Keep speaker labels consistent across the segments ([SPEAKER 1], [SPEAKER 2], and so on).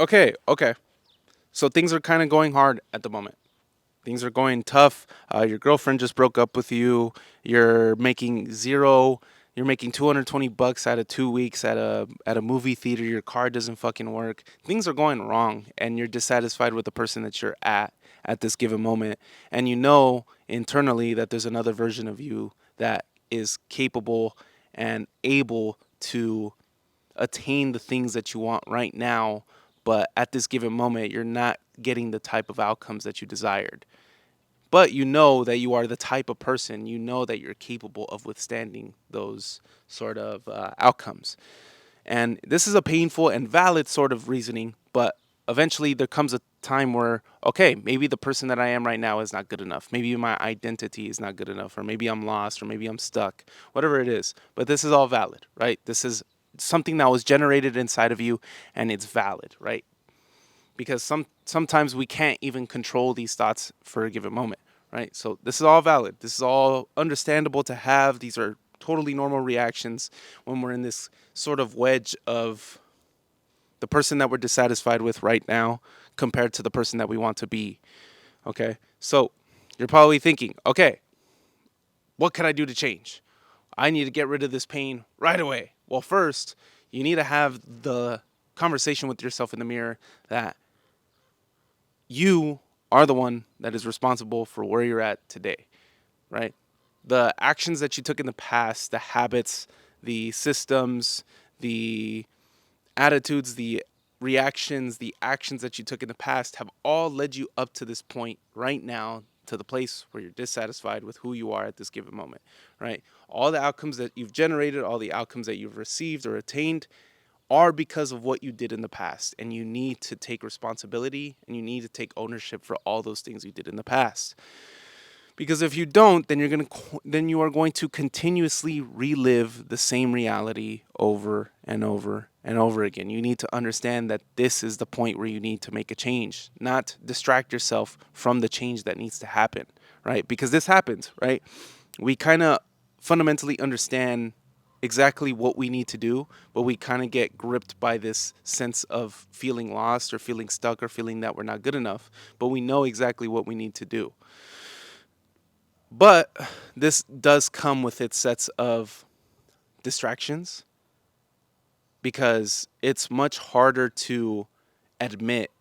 [SPEAKER 1] Okay. So things are kind of going hard at the moment. Things are going tough. Your girlfriend just broke up with you. You're making zero. You're making $220 out of 2 weeks at a movie theater. Your car doesn't fucking work. Things are going wrong, and you're dissatisfied with the person that you're at this given moment. And you know internally that there's another version of you that is capable and able to attain the things that you want right now, but at this given moment, you're not getting the type of outcomes that you desired. But you know that you are the type of person, you know that you're capable of withstanding those sort of outcomes. And this is a painful and valid sort of reasoning, but eventually there comes a time where, okay, maybe the person that I am right now is not good enough. Maybe my identity is not good enough, or maybe I'm lost, or maybe I'm stuck, whatever it is. But this is all valid, right? This is something that was generated inside of you and it's valid, right? Because sometimes we can't even control these thoughts for a given moment, right? So this is all valid. This is all understandable to have. These are totally normal reactions when we're in this sort of wedge of the person that we're dissatisfied with right now compared to the person that we want to be. Okay? So you're probably thinking, okay, what can I do to change? I need to get rid of this pain right away. Well, first, you need to have the conversation with yourself in the mirror that you are the one that is responsible for where you're at today, right? The actions that you took in the past, the habits, the systems, the attitudes, the reactions, the actions that you took in the past have all led you up to this point right now, to the place where you're dissatisfied with who you are at this given moment, right? All the outcomes that you've generated, all the outcomes that you've received or attained are because of what you did in the past. And you need to take responsibility and you need to take ownership for all those things you did in the past. Because if you don't, then you are going to continuously relive the same reality over and over and over again. You need to understand that this is the point where you need to make a change, not distract yourself from the change that needs to happen, right? Because this happens, right? We kind of fundamentally understand exactly what we need to do, but we kind of get gripped by this sense of feeling lost or feeling stuck or feeling that we're not good enough, but we know exactly what we need to do. But this does come with its sets of distractions because it's much harder to admit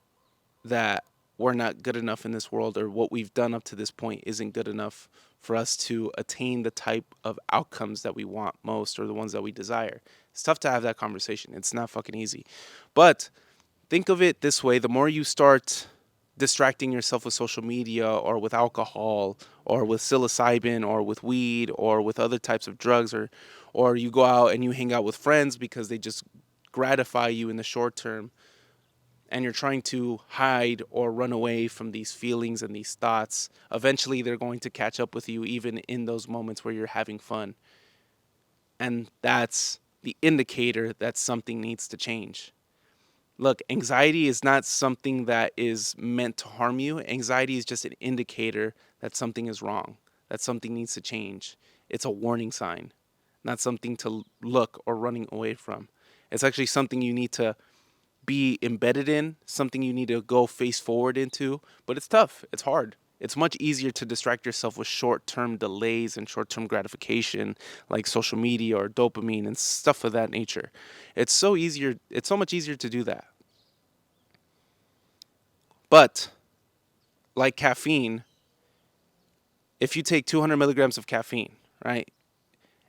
[SPEAKER 1] that we're not good enough in this world or what we've done up to this point isn't good enough for us to attain the type of outcomes that we want most or the ones that we desire. It's tough to have that conversation. It's not fucking easy. But think of it this way: the more you start distracting yourself with social media or with alcohol or with psilocybin or with weed or with other types of drugs, or you go out and you hang out with friends because they just gratify you in the short term, and you're trying to hide or run away from these feelings and these thoughts, eventually they're going to catch up with you even in those moments where you're having fun. And that's the indicator that something needs to change. Look, anxiety is not something that is meant to harm you. Anxiety is just an indicator that something is wrong, that something needs to change. It's a warning sign, not something to look or running away from. It's actually something you need to be embedded in, something you need to go face forward into, but it's tough. It's hard. It's much easier to distract yourself with short term delays and short term gratification like social media or dopamine and stuff of that nature. It's so much easier to do that. But like caffeine, if you take 200 milligrams of caffeine, right,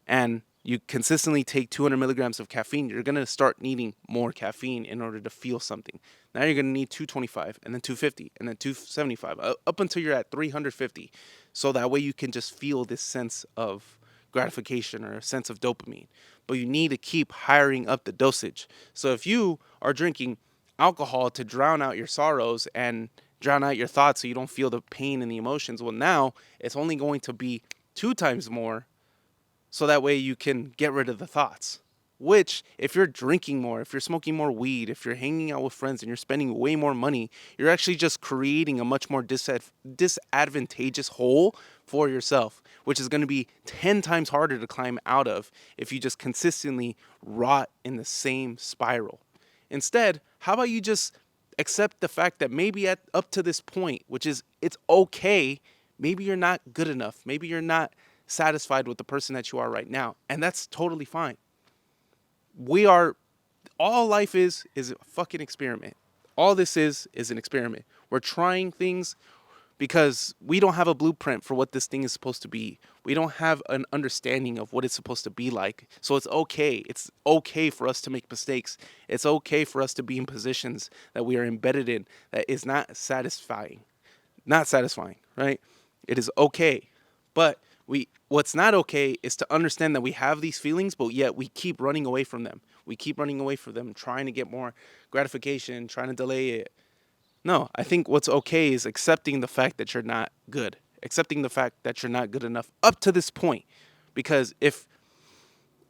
[SPEAKER 1] and you consistently take 200 milligrams of caffeine, you're going to start needing more caffeine in order to feel something. Now you're going to need 225 and then 250 and then 275 up until you're at 350. So that way you can just feel this sense of gratification or a sense of dopamine. But you need to keep hiring up the dosage. So if you are drinking alcohol to drown out your sorrows and drown out your thoughts so you don't feel the pain and the emotions, well, now it's only going to be two times more so that way you can get rid of the thoughts. Which, if you're drinking more, if you're smoking more weed, if you're hanging out with friends and you're spending way more money, you're actually just creating a much more disadvantageous hole for yourself, which is going to be 10 times harder to climb out of if you just consistently rot in the same spiral. Instead, how about you just Accept the fact that maybe at up to this point, which is it's okay, maybe you're not good enough. Maybe you're not satisfied with the person that you are right now, and that's totally fine. We are all life is a fucking experiment. All this is an experiment. We're trying things because we don't have a blueprint for what this thing is supposed to be. We don't have an understanding of what it's supposed to be like. So it's okay. It's okay for us to make mistakes. It's okay for us to be in positions that we are embedded in that is not satisfying. Not satisfying, right? It is okay. But what's not okay is to understand that we have these feelings, but yet we keep running away from them. We keep running away from them, trying to get more gratification, trying to delay it. No, I think what's okay is accepting the fact that you're not good, accepting the fact that you're not good enough up to this point. Because if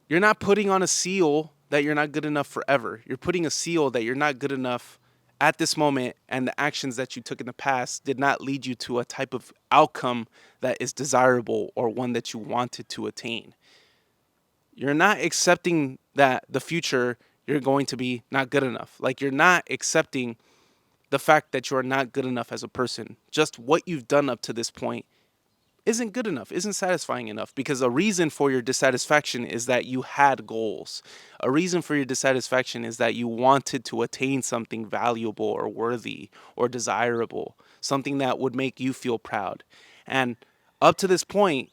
[SPEAKER 1] you're not putting on a seal that you're not good enough forever, you're putting a seal that you're not good enough at this moment, and the actions that you took in the past did not lead you to a type of outcome that is desirable or one that you wanted to attain. You're not accepting that the future you're going to be not good enough. Like you're not accepting the fact that you are not good enough as a person. Just what you've done up to this point isn't good enough, isn't satisfying enough, because a reason for your dissatisfaction is that you had goals. A reason for your dissatisfaction is that you wanted to attain something valuable or worthy or desirable, something that would make you feel proud. And up to this point,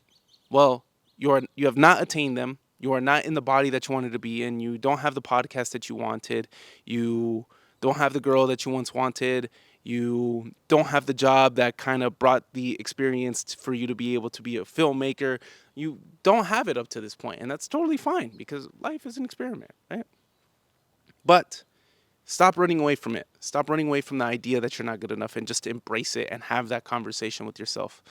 [SPEAKER 1] well, you have not attained them. You are not in the body that you wanted to be in. You don't have the podcast that you wanted. You don't have the girl that you once wanted. You don't have the job that kind of brought the experience for you to be able to be a filmmaker. You don't have it up to this point, and that's totally fine because life is an experiment, right? But stop running away from it. Stop running away from the idea that you're not good enough and just embrace it and have that conversation with yourself.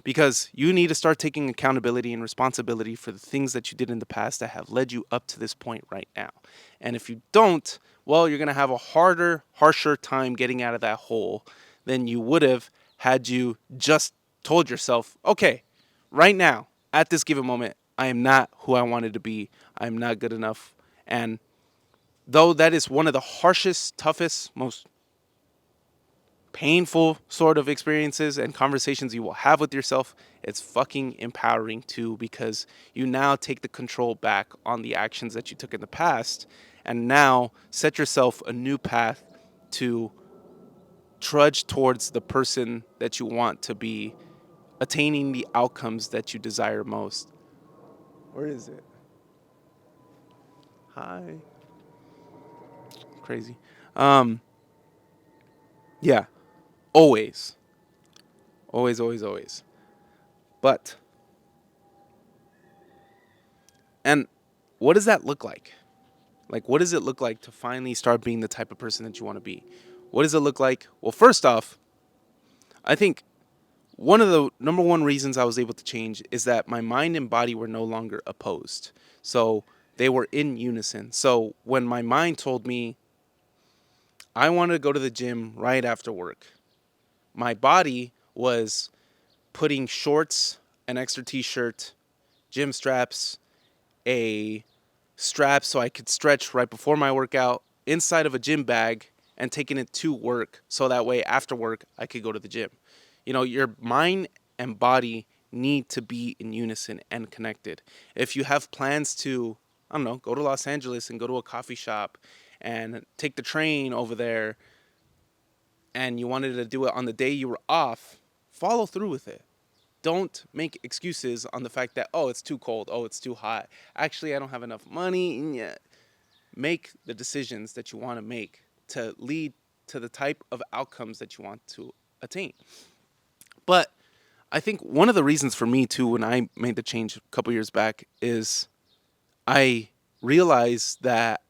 [SPEAKER 1] Because you need to start taking accountability and responsibility for the things that you did in the past that have led you up to this point right now. And if you don't, well, you're going to have a harder, harsher time getting out of that hole than you would have had you just told yourself, okay, right now, at this given moment, I am not who I wanted to be. I'm not good enough. And though that is one of the harshest, toughest, most painful sort of experiences and conversations you will have with yourself, it's fucking empowering too, because you now take the control back on the actions that you took in the past and now set yourself a new path to trudge towards the person that you want to be, attaining the outcomes that you desire most. Where is it? Hi. Crazy. Um, yeah, always. Always, always, always. But, and what does that look like? Like, what does it look like to finally start being the type of person that you want to be? What does it look like? Well, first off, I think one of the number one reasons I was able to change is that my mind and body were no longer opposed. So they were in unison. So when my mind told me I wanted to go to the gym right after work, my body was putting shorts, an extra t-shirt, gym straps, a strap so I could stretch right before my workout inside of a gym bag and taking it to work so that way after work I could go to the gym. You know, your mind and body need to be in unison and connected. If you have plans to, I don't know, go to Los Angeles and go to a coffee shop and take the train over there and you wanted to do it on the day you were off, follow through with it. Don't make excuses on the fact that, oh, it's too cold, oh, it's too hot. Actually, I don't have enough money. Yeah. Make the decisions that you want to make to lead to the type of outcomes that you want to attain. But I think one of the reasons for me too, when I made the change a couple years back, is I realized that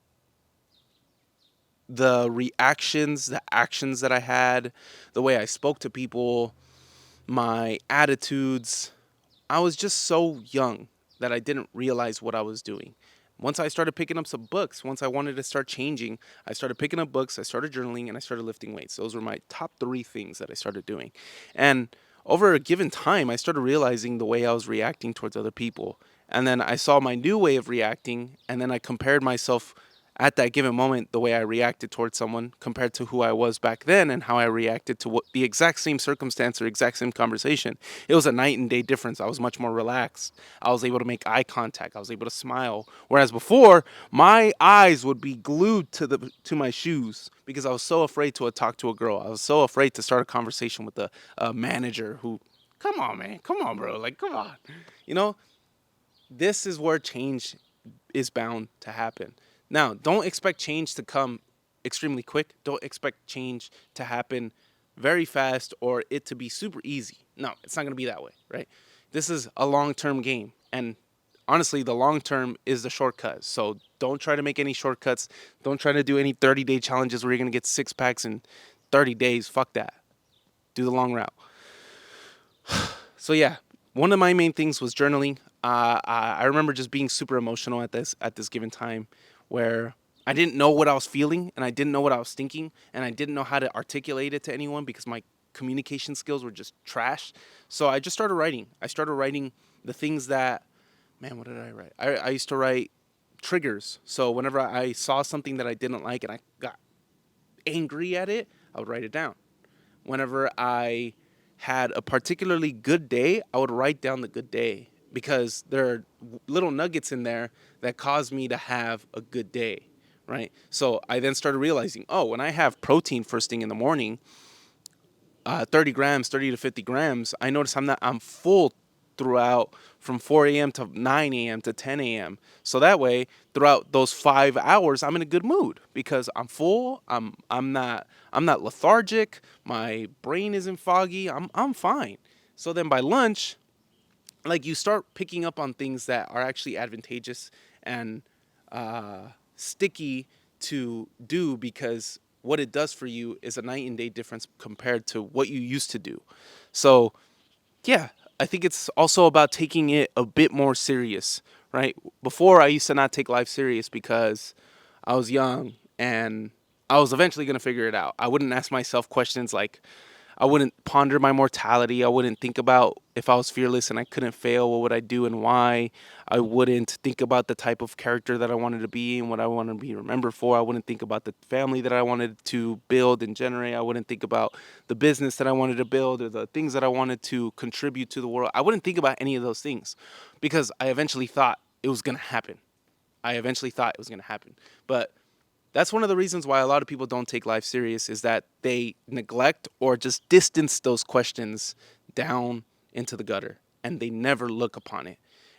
[SPEAKER 1] the reactions, the actions that I had, the way I spoke to people, my attitudes, I was just so young that I didn't realize what I was doing. Once I started picking up some books, once I wanted to start changing, I started picking up books, I started journaling, and I started lifting weights. Those were my top three things that I started doing. And over a given time, I started realizing the way I was reacting towards other people. And then I saw my new way of reacting, and then I compared myself at that given moment, the way I reacted towards someone compared to who I was back then and how I reacted to what the exact same circumstance or exact same conversation, it was a night and day difference. I was much more relaxed. I was able to make eye contact. I was able to smile. Whereas before, my eyes would be glued to my shoes because I was so afraid to talk to a girl. I was so afraid to start a conversation with a manager who, come on, man, come on, bro, like, come on, you know. This is where change is bound to happen. Now, don't expect change to come extremely quick. Don't expect change to happen very fast or it to be super easy. No, it's not going to be that way, right? This is a long term game. And honestly, the long term is the shortcut. So don't try to make any shortcuts. Don't try to do any 30-day challenges where you're going to get six packs in 30 days. Fuck that. Do the long route. So yeah, one of my main things was journaling. I remember just being super emotional at this given time, where I didn't know what I was feeling and I didn't know what I was thinking and I didn't know how to articulate it to anyone because my communication skills were just trash. So I just started writing. I started writing the things that, man, what did I write? I used to write triggers. So whenever I saw something that I didn't like and I got angry at it, I would write it down. Whenever I had a particularly good day, I would write down the good day because there are little nuggets in there that cause me to have a good day, right? So I then started realizing, oh, when I have protein first thing in the morning, 30 grams, 30 to 50 grams, I notice I'm full throughout from 4 a.m. to 9 a.m. to 10 a.m. So that way, throughout those 5 hours, I'm in a good mood because I'm full. I'm not lethargic. My brain isn't foggy. I'm fine. So then by lunch, like you start picking up on things that are actually advantageous and sticky to do because what it does for you is a night and day difference compared to what you used to do. So yeah, I think it's also about taking it a bit more serious, right? Before I used to not take life serious because I was young and I was eventually going to figure it out. I wouldn't ask myself questions like, I wouldn't ponder my mortality. I wouldn't think about if I was fearless and I couldn't fail, what would I do and why. I wouldn't think about the type of character that I wanted to be and what I wanted to be remembered for. I wouldn't think about the family that I wanted to build and generate. I wouldn't think about the business that I wanted to build or the things that I wanted to contribute to the world. I wouldn't think about any of those things because I eventually thought it was going to happen. I eventually thought it was going to happen. But that's one of the reasons why a lot of people don't take life serious is that they neglect or just distance those questions down into the gutter and they never look upon it.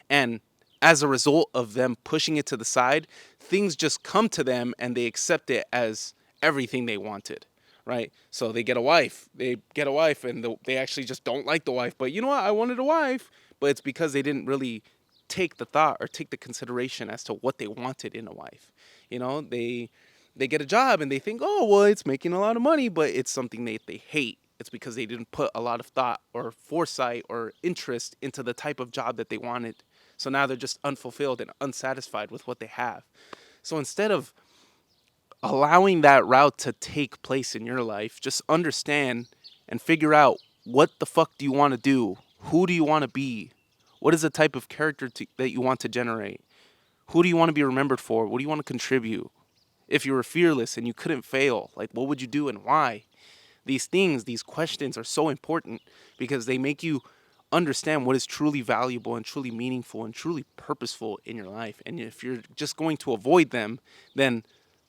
[SPEAKER 1] And as a result of them pushing it to the side, things just come to them and they accept it as everything they wanted, right? So they get a wife and they actually just don't like the wife. But you know what? I wanted a wife, but it's because they didn't really take the thought or take the consideration as to what they wanted in a wife. You know, they get a job and they think, oh, well, it's making a lot of money, but it's something they hate. It's because they didn't put a lot of thought or foresight or interest into the type of job that they wanted. So now they're just unfulfilled and unsatisfied with what they have. So instead of allowing that route to take place in your life, just understand and figure out what the fuck do you want to do? Who do you want to be? What is the type of character that you want to generate? Who do you want to be remembered for? What do you want to contribute? If you were fearless and you couldn't fail, like what would you do and why? These things, these questions are so important because they make you understand what is truly valuable and truly meaningful and truly purposeful in your life. And if you're just going to avoid them, then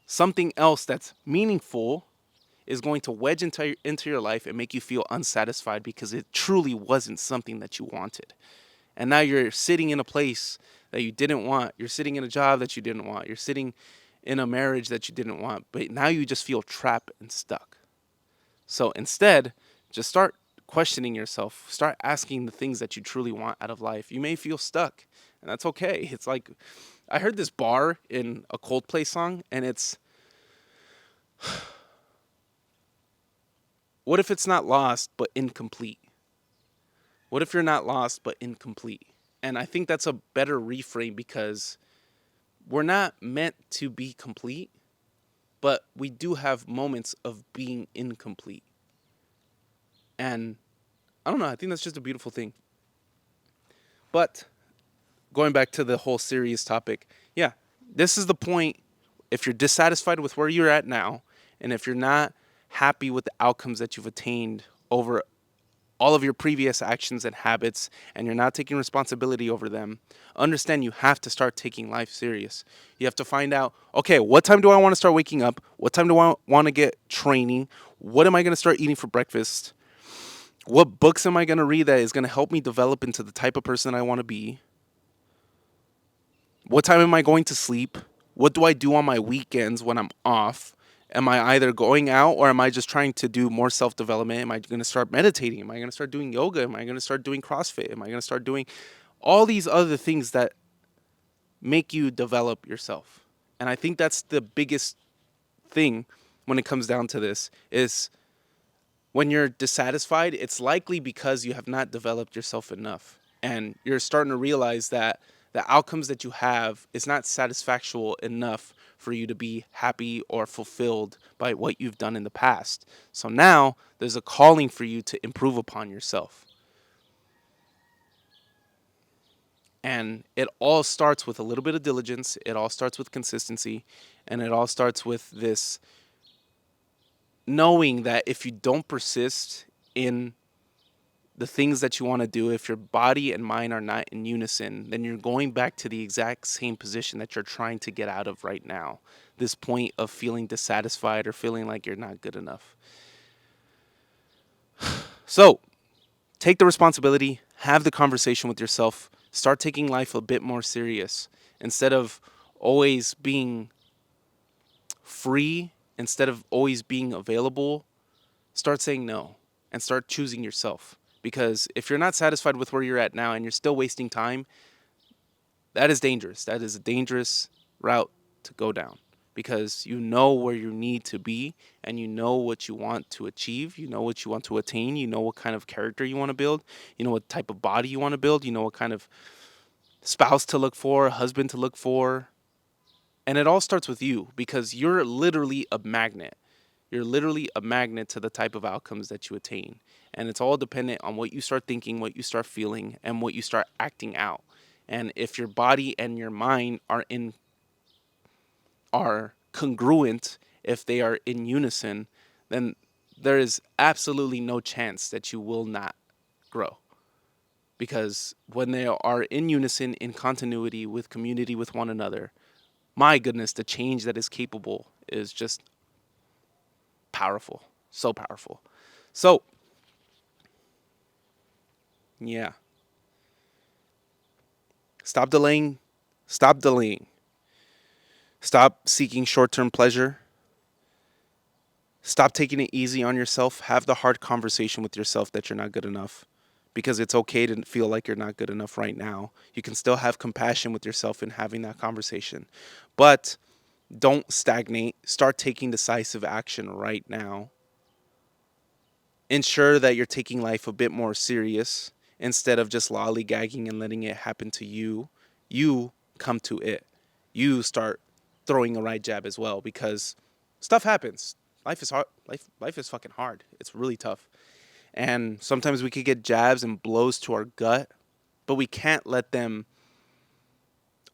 [SPEAKER 1] something else that's meaningful is going to wedge into your life and make you feel unsatisfied because it truly wasn't something that you wanted. And now you're sitting in a place that you didn't want. You're sitting in a job that you didn't want. You're sitting in a marriage that you didn't want. But now you just feel trapped and stuck. So instead, just start questioning yourself. Start asking the things that you truly want out of life. You may feel stuck, and that's okay. It's like I heard this bar in a Coldplay song, and it's what if it's not lost but incomplete? What if you're not lost but incomplete? And I think that's a better reframe because we're not meant to be complete, but we do have moments of being incomplete. And I don't know, I think that's just a beautiful thing. But going back to the whole serious topic, yeah, this is the point if you're dissatisfied with where you're at now, and if you're not happy with the outcomes that you've attained over all of your previous actions and habits, and you're not taking responsibility over them, understand you have to start taking life serious. You have to find out, okay, what time do I want to start waking up? What time do I want to get training? What am I going to start eating for breakfast? What books am I going to read that is going to help me develop into the type of person I want to be? What time am I going to sleep? What do I do on my weekends when I'm off? Am I either going out, or am I just trying to do more self development? Am I going to start meditating? Am I going to start doing yoga? Am I going to start doing CrossFit? Am I going to start doing all these other things that make you develop yourself? And I think that's the biggest thing when it comes down to this is when you're dissatisfied, it's likely because you have not developed yourself enough. And you're starting to realize that the outcomes that you have is not satisfactual enough for you to be happy or fulfilled by what you've done in the past. So now there's a calling for you to improve upon yourself. And it all starts with a little bit of diligence, it all starts with consistency, and it all starts with this knowing that if you don't persist in the things that you want to do, if your body and mind are not in unison, then you're going back to the exact same position that you're trying to get out of right now. This point of feeling dissatisfied or feeling like you're not good enough. So, take the responsibility, have the conversation with yourself, start taking life a bit more serious. Instead of always being free, instead of always being available, start saying no and start choosing yourself. Because if you're not satisfied with where you're at now and you're still wasting time, that is dangerous. That is a dangerous route to go down because you know where you need to be and you know what you want to achieve. You know what you want to attain. You know what kind of character you want to build. You know what type of body you want to build. You know what kind of spouse to look for, husband to look for. And it all starts with you because you're literally a magnet. You're literally a magnet to the type of outcomes that you attain. And it's all dependent on what you start thinking, what you start feeling, and what you start acting out. And if your body and your mind are congruent, if they are in unison, then there is absolutely no chance that you will not grow. Because when they are in unison, in continuity, with community with one another, my goodness, the change that is capable is just powerful. So powerful. So, yeah. Stop delaying. Stop delaying. Stop seeking short term pleasure. Stop taking it easy on yourself. Have the hard conversation with yourself that you're not good enough. Because it's okay to feel like you're not good enough right now. You can still have compassion with yourself in having that conversation. But don't stagnate. Start taking decisive action right now. Ensure that you're taking life a bit more serious instead of just lollygagging and letting it happen to you. You come to it. You start throwing a right jab as well because stuff happens. Life is hard. Life is fucking hard. It's really tough. And sometimes we could get jabs and blows to our gut, but we can't let them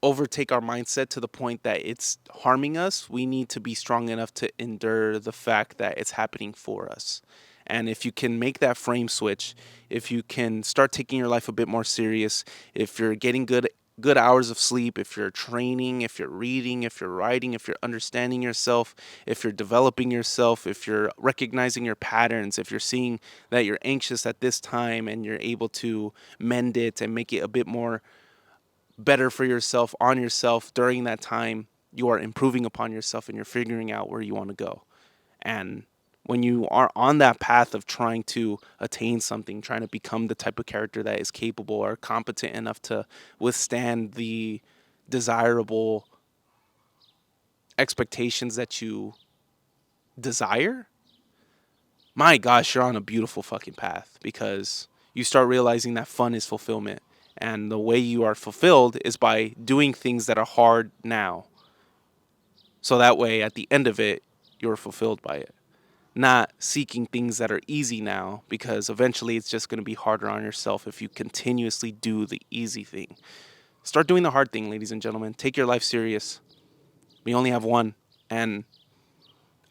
[SPEAKER 1] overtake our mindset to the point that it's harming us. We need to be strong enough to endure the fact that it's happening for us. And if you can make that frame switch, if you can start taking your life a bit more serious, if you're getting good hours of sleep, if you're training, if you're reading, if you're writing, if you're understanding yourself, if you're developing yourself, if you're recognizing your patterns, if you're seeing that you're anxious at this time and you're able to mend it and make it a bit more better for yourself on yourself during that time, you are improving upon yourself and you're figuring out where you want to go. And when you are on that path of trying to attain something, trying to become the type of character that is capable or competent enough to withstand the desirable expectations that you desire, my gosh, you're on a beautiful fucking path because you start realizing that fun is fulfillment. And the way you are fulfilled is by doing things that are hard now. So that way, at the end of it, you're fulfilled by it. Not seeking things that are easy now because eventually it's just going to be harder on yourself if you continuously do the easy thing. Start doing the hard thing, ladies and gentlemen. Take your life serious. We only have one. And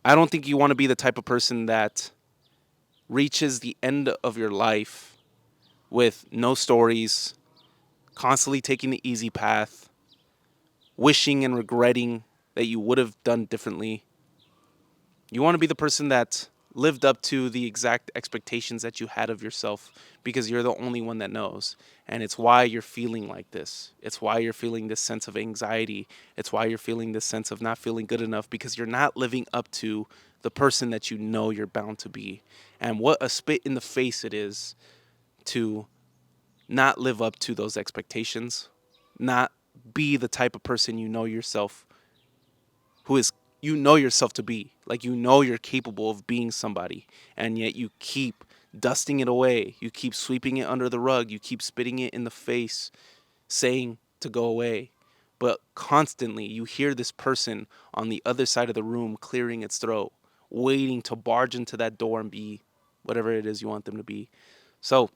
[SPEAKER 1] I don't think you want to be the type of person that reaches the end of your life with no stories, constantly taking the easy path, wishing and regretting that you would have done differently. You want to be the person that lived up to the exact expectations that you had of yourself because you're the only one that knows. And it's why you're feeling like this. It's why you're feeling this sense of anxiety. It's why you're feeling this sense of not feeling good enough because you're not living up to the person that you know you're bound to be. And what a spit in the face it is to not live up to those expectations, not be the type of person you know yourself who is you know yourself to be. Like you know you're capable of being somebody and yet you keep dusting it away. You keep sweeping it under the rug. You keep spitting it in the face, saying to go away. But constantly you hear this person on the other side of the room clearing its throat, waiting to barge into that door and be whatever it is you want them to be. So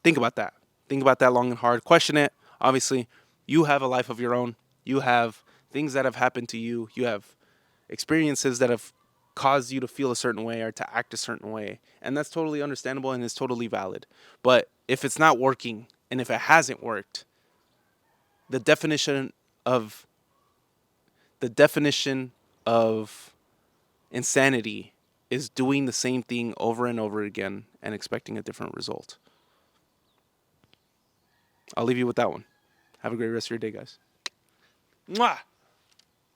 [SPEAKER 1] think about that. Think about that long and hard. Question it. Obviously, you have a life of your own. You have things that have happened to you. You have experiences that have caused you to feel a certain way or to act a certain way. And that's totally understandable and is totally valid. But if it's not working and if it hasn't worked, the definition of the definition of insanity is doing the same thing over and over again and expecting a different result. I'll leave you with that one. Have a great rest of your day, guys. Mwah!